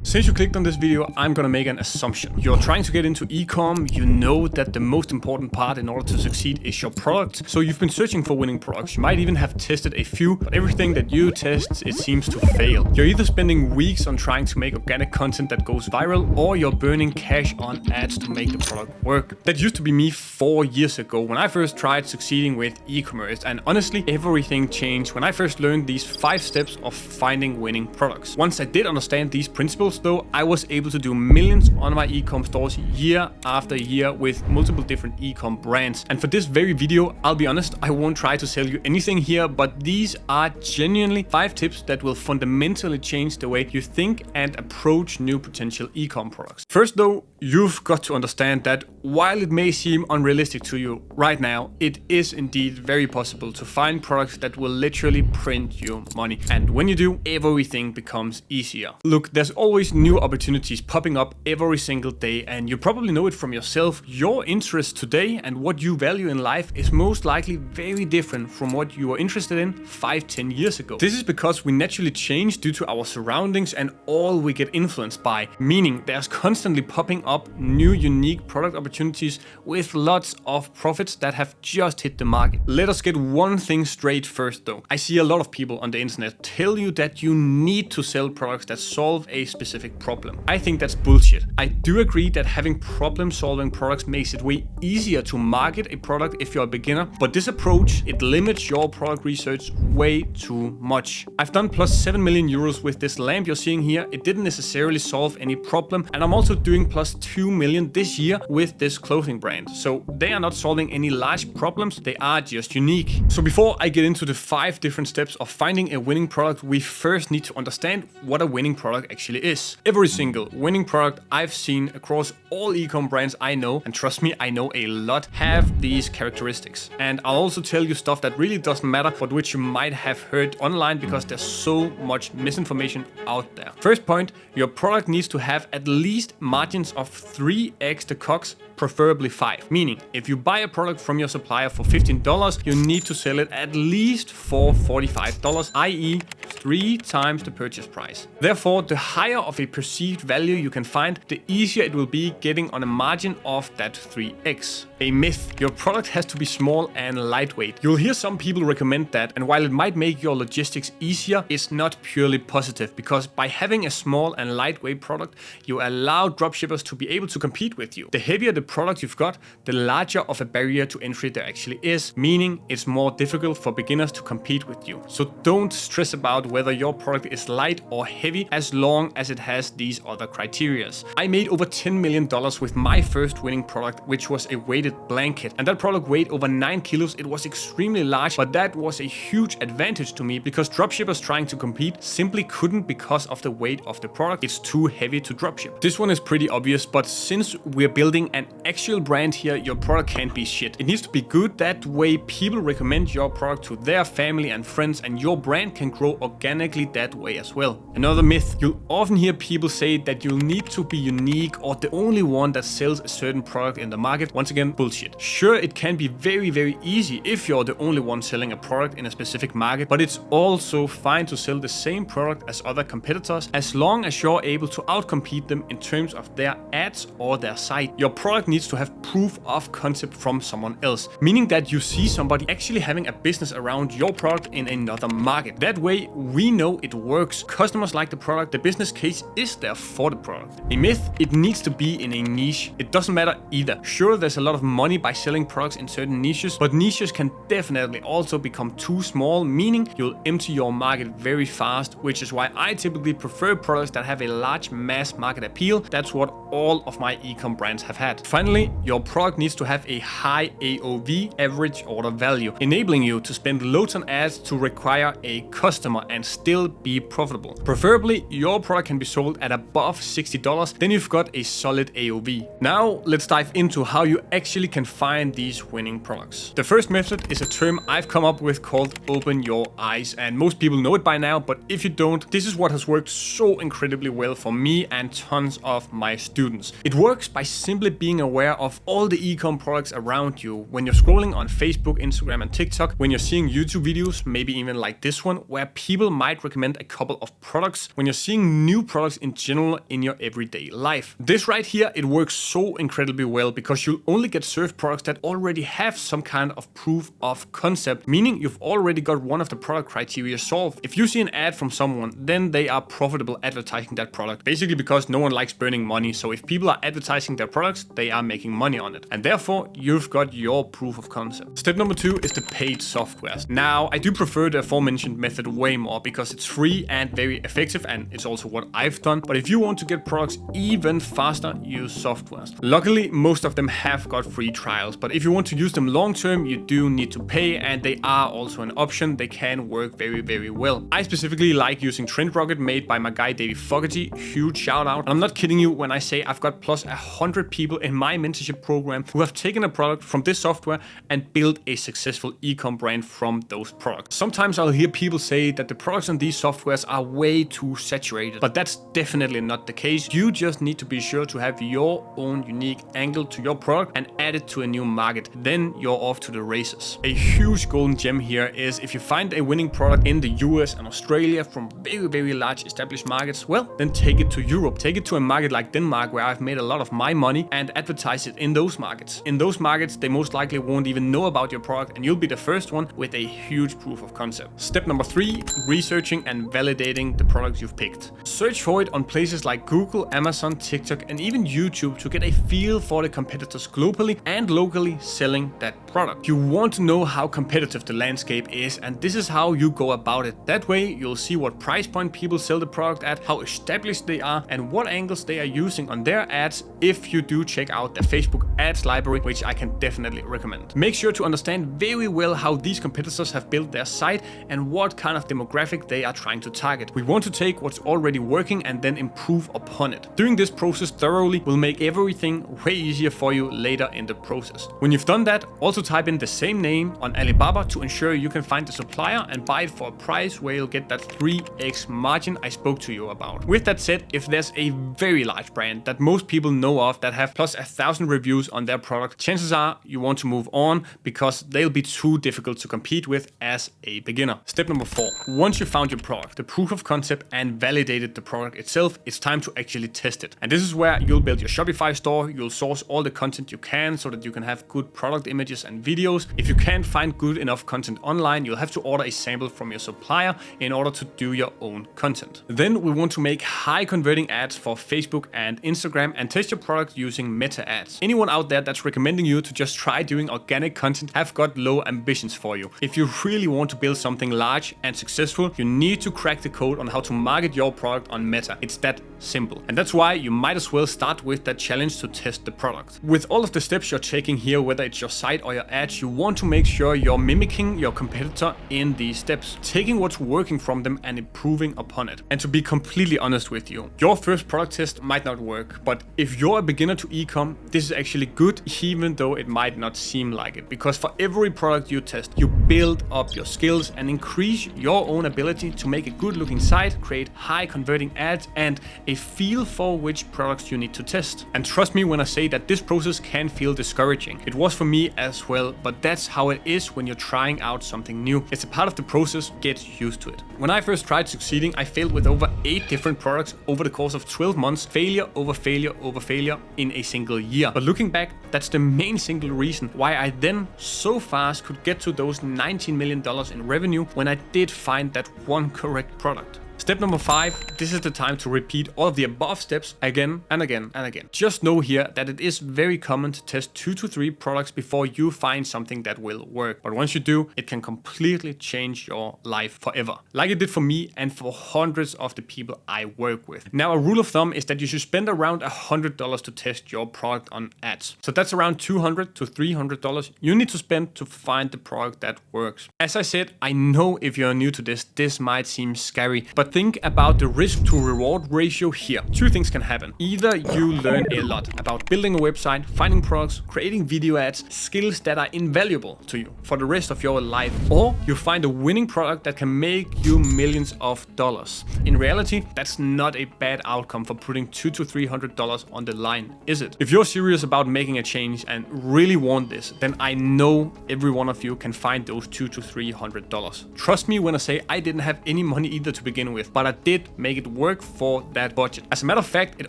Since you clicked on this video, I'm gonna make an assumption. You're trying to get into ecom, you know that the most important part in order to succeed is your product. So you've been searching for winning products. You might even have tested a few, but everything that you test, it seems to fail. You're either spending weeks on trying to make organic content that goes viral, or you're burning cash on ads to make the product work. That used to be me 4 years ago when I first tried succeeding with e-commerce, and honestly, everything changed when I first learned these 5 steps of finding winning products. Once I did understand these principles though, I was able to do millions on my ecom stores year after year with multiple different ecom brands. And for this very video, I'll be honest, I won't try to sell you anything here, but these are genuinely 5 tips that will fundamentally change the way you think and approach new potential ecom products. First though, you've got to understand that while it may seem unrealistic to you right now, it is indeed very possible to find products that will literally print you money. And when you do, everything becomes easier. Look, there's always new opportunities popping up every single day, and you probably know it from yourself. Your interest today and what you value in life is most likely very different from what you were interested in 5-10 years ago. This is because we naturally change due to our surroundings and all we get influenced by, meaning there's constantly popping up new unique product opportunities with lots of profits that have just hit the market. Let us get one thing straight first though. I see a lot of people on the internet tell you that you need to sell products that solve a specific problem. I think that's bullshit. I do agree that having problem-solving products makes it way easier to market a product if you're a beginner, but this approach, it limits your product research way too much. I've done plus 7 million euros with this lamp you're seeing here. It didn't necessarily solve any problem, and I'm also doing plus 2 million this year with this clothing brand. So they are not solving any large problems, they are just unique. So before I get into the 5 different steps of finding a winning product, we first need to understand what a winning product actually is. Every single winning product I've seen across all ecom brands I know, and trust me, I know a lot, have these characteristics. And I'll also tell you stuff that really doesn't matter, but which you might have heard online because there's so much misinformation out there. First point, your product needs to have at least margins of 3x the COGS, preferably 5. Meaning, if you buy a product from your supplier for $15, you need to sell it at least for $45, i.e. 3 times the purchase price. Therefore, the higher of a perceived value you can find, the easier it will be getting on a margin of that 3x. A myth, your product has to be small and lightweight. You'll hear some people recommend that, and while it might make your logistics easier, it's not purely positive, because by having a small and lightweight product, you allow dropshippers to be able to compete with you. The heavier the product you've got, the larger of a barrier to entry there actually is, meaning it's more difficult for beginners to compete with you. So don't stress about whether your product is light or heavy as long as it has these other criterias. I made over $10 million with my first winning product, which was a weighted blanket, and that product weighed over 9 kilos. It was extremely large, but that was a huge advantage to me because dropshippers trying to compete simply couldn't because of the weight of the product. It's too heavy to dropship. This one is pretty obvious, but since we're building an actual brand here, your product can't be shit. It needs to be good. That way people recommend your product to their family and friends, and your brand can grow organically that way as well. Another myth, you'll often hear people say that you'll need to be unique or the only one that sells a certain product in the market. Once again, bullshit. Sure, it can be very easy if you're the only one selling a product in a specific market, but it's also fine to sell the same product as other competitors as long as you're able to outcompete them in terms of their ads or their site. Your product needs to have proof of concept from someone else, meaning that you see somebody actually having a business around your product in another market. That way we know it works. Customers like the product, the business case is there for the product. A myth, it needs to be in a niche. It doesn't matter either. Sure, there's a lot of money by selling products in certain niches, but niches can definitely also become too small, meaning you'll empty your market very fast, which is why I typically prefer products that have a large mass market appeal. That's what all of my ecom brands have had. Finally, your product needs to have a high AOV, average order value, enabling you to spend loads on ads to require a customer and still be profitable. Preferably, your product can be sold at above $60, then you've got a solid AOV. Now, let's dive into how you actually can find these winning products. The first method is a term I've come up with called open your eyes, and most people know it by now, but if you don't, this is what has worked so incredibly well for me and tons of my students. It works by simply being aware of all the ecom products around you. When you're scrolling on Facebook, Instagram, and TikTok, when you're seeing YouTube videos, maybe even like this one, where people still might recommend a couple of products when you're seeing new products in general in your everyday life. This right here, it works so incredibly well because you'll only get served products that already have some kind of proof of concept, meaning you've already got one of the product criteria solved. If you see an ad from someone, then they are profitable advertising that product, basically because no one likes burning money. So if people are advertising their products, they are making money on it, and therefore you've got your proof of concept. Step number 2 is the paid software. Now, I do prefer the aforementioned method way more because it's free and very effective, and it's also what I've done. But if you want to get products even faster, use software. Luckily, most of them have got free trials, but if you want to use them long term, you do need to pay, and they are also an option. They can work very, very well. I specifically like using Trend Rocket, made by my guy David Fogarty. Huge shout out. And I'm not kidding you when I say I've got plus 100 people in my mentorship program who have taken a product from this software and built a successful ecom brand from those products. Sometimes I'll hear people say that the products on these softwares are way too saturated, but that's definitely not the case. You just need to be sure to have your own unique angle to your product and add it to a new market. Then you're off to the races. A huge golden gem here is if you find a winning product in the US and Australia from very, very large established markets, well, then take it to Europe. Take it to a market like Denmark, where I've made a lot of my money, and advertise it in those markets. In those markets, they most likely won't even know about your product, and you'll be the first one with a huge proof of concept. Step number 3, researching and validating the products you've picked. Search for it on places like Google, Amazon, TikTok, and even YouTube to get a feel for the competitors globally and locally selling that product. You want to know how competitive the landscape is, and this is how you go about it. That way, you'll see what price point people sell the product at, how established they are, and what angles they are using on their ads if you do check out the Facebook ads library, which I can definitely recommend. Make sure to understand very well how these competitors have built their site and what kind of demographic they are trying to target. We want to take what's already working and then improve upon it. Doing this process thoroughly will make everything way easier for you later in the process. When you've done that, also type in the same name on Alibaba to ensure you can find the supplier and buy it for a price where you'll get that 3x margin I spoke to you about. With that said, if there's a very large brand that most people know of that have plus 1,000 reviews on their product, chances are you want to move on because they'll be too difficult to compete with as a beginner. Step number 4. Once you found your product, the proof of concept, and validated the product itself, it's time to actually test it. And this is where you'll build your Shopify store. You'll source all the content you can so that you can have good product images and videos. If you can't find good enough content online, you'll have to order a sample from your supplier in order to do your own content. Then we want to make high converting ads for Facebook and Instagram and test your product using meta ads. Anyone out there that's recommending you to just try doing organic content have got low ambitions for you. If you really want to build something large and successful, you need to crack the code on how to market your product on Meta. It's that simple. And that's why you might as well start with that challenge to test the product. With all of the steps you're taking here, whether it's your site or your ads, you want to make sure you're mimicking your competitor in these steps, taking what's working from them and improving upon it. And to be completely honest with you, your first product test might not work, but if you're a beginner to ecom, this is actually good, even though it might not seem like it, because for every product you test, you build up your skills and increase your own ability to make a good looking site, create high converting ads, and a feel for which products you need to test. And trust me when I say that this process can feel discouraging. It was for me as well, but that's how it is when you're trying out something new. It's a part of the process, get used to it. When I first tried succeeding, I failed with over 8 different products over the course of 12 months, failure over failure over failure in a single year. But looking back, that's the main single reason why I then so fast could get to those $19 million in revenue when I did find that one correct product. Step number 5, this is the time to repeat all of the above steps again and again and again. Just know here that it is very common to test 2 to 3 products before you find something that will work. But once you do, it can completely change your life forever. Like it did for me and for hundreds of the people I work with. Now, a rule of thumb is that you should spend around $100 to test your product on ads. So that's around $200 to $300 you need to spend to find the product that works. As I said, I know if you're new to this might seem scary, but But think about the risk to reward ratio here. Two things can happen. Either you learn a lot about building a website, finding products, creating video ads, skills that are invaluable to you for the rest of your life, or you find a winning product that can make you millions of dollars. In reality, that's not a bad outcome for putting $200 to $300 on the line, is it? If you're serious about making a change and really want this, then I know every one of you can find those $200 to $300. Trust me when I say I didn't have any money either to begin with, but I did make it work for that budget. As a matter of fact, it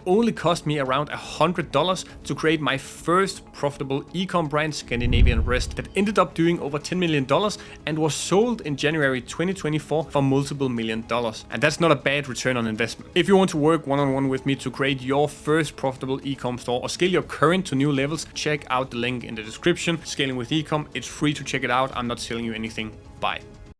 only cost me around $100 to create my first profitable ecom brand, Scandinavian Rest, that ended up doing over $10 million and was sold in January 2024 for multiple $1 million. And that's not a bad return on investment. If you want to work one-on-one with me to create your first profitable ecom store or scale your current to new levels, check out the link in the description. Scaling with Ecom, it's free to check it out. I'm not selling you anything. Bye.